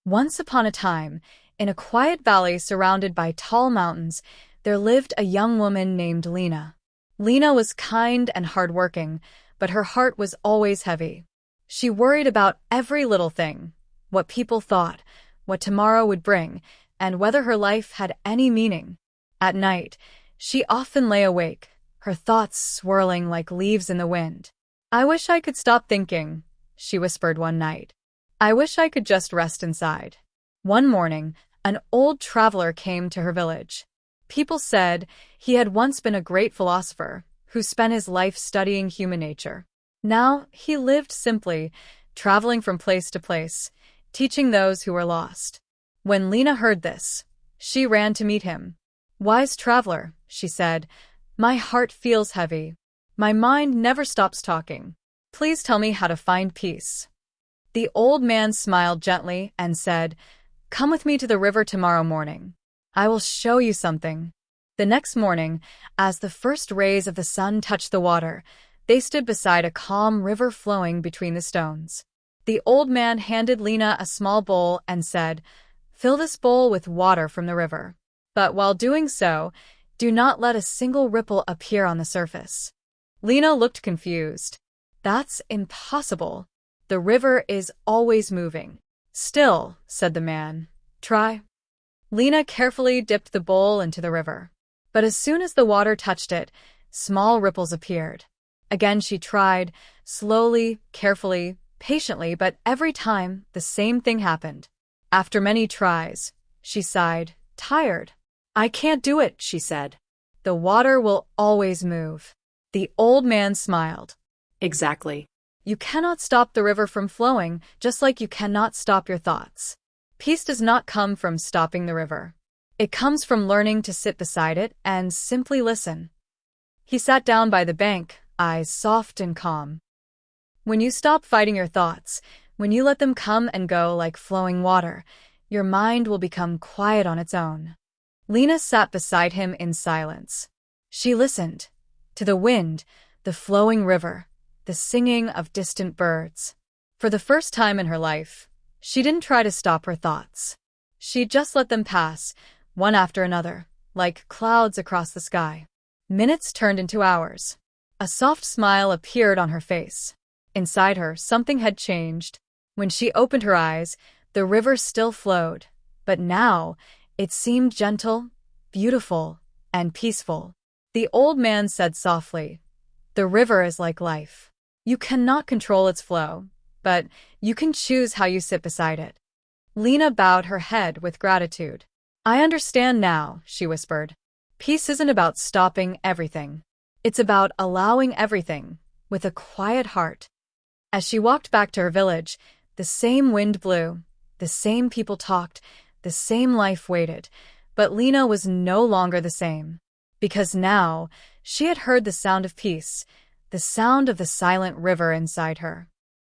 Once upon a time, in a quiet valley surrounded by tall mountains, there lived a young woman named Lina. Lina was kind and hardworking, but her heart was always heavy. She worried about every little thing, what people thought, what tomorrow would bring, and whether her life had any meaning. At night, she often lay awake, her thoughts swirling like leaves in the wind. "I wish I could stop thinking," she whispered one night. "I wish I could just rest inside." One morning, an old traveler came to her village. People said he had once been a great philosopher who spent his life studying human nature. Now he lived simply, traveling from place to place, teaching those who were lost. When Lina heard this, she ran to meet him. "Wise traveler," she said, "my heart feels heavy. My mind never stops talking. Please tell me how to find peace." The old man smiled gently and said, "Come with me to the river tomorrow morning. I will show you something." The next morning, as the first rays of the sun touched the water, they stood beside a calm river flowing between the stones. The old man handed Lina a small bowl and said, "Fill this bowl with water from the river. But while doing so, do not let a single ripple appear on the surface." Lina looked confused. "That's impossible. The river is always moving." "Still," said the man. "Try." Lina carefully dipped the bowl into the river. But as soon as the water touched it, small ripples appeared. Again she tried, slowly, carefully, patiently, but every time the same thing happened. After many tries, she sighed, tired. "I can't do it," she said. "The water will always move." The old man smiled. "Exactly. You cannot stop the river from flowing, just like you cannot stop your thoughts. Peace does not come from stopping the river. It comes from learning to sit beside it and simply listen." He sat down by the bank, eyes soft and calm. When you stop fighting your thoughts, when you let them come and go like flowing water, your mind will become quiet on its own. Lina sat beside him in silence. She listened to the wind, the flowing river, the singing of distant birds. For the first time in her life, she didn't try to stop her thoughts. She just let them pass, one after another, like clouds across the sky. Minutes turned into hours. A soft smile appeared on her face. Inside her, something had changed. When she opened her eyes, the river still flowed, but now it seemed gentle, beautiful, and peaceful. The old man said softly, "The river is like life. You cannot control its flow, but you can choose how you sit beside it." Lina bowed her head with gratitude. "I understand now," she whispered. "Peace isn't about stopping everything. It's about allowing everything, with a quiet heart." As she walked back to her village, the same wind blew, the same people talked, the same life waited, but Lina was no longer the same. Because now, she had heard the sound of peace, the sound of the silent river inside her.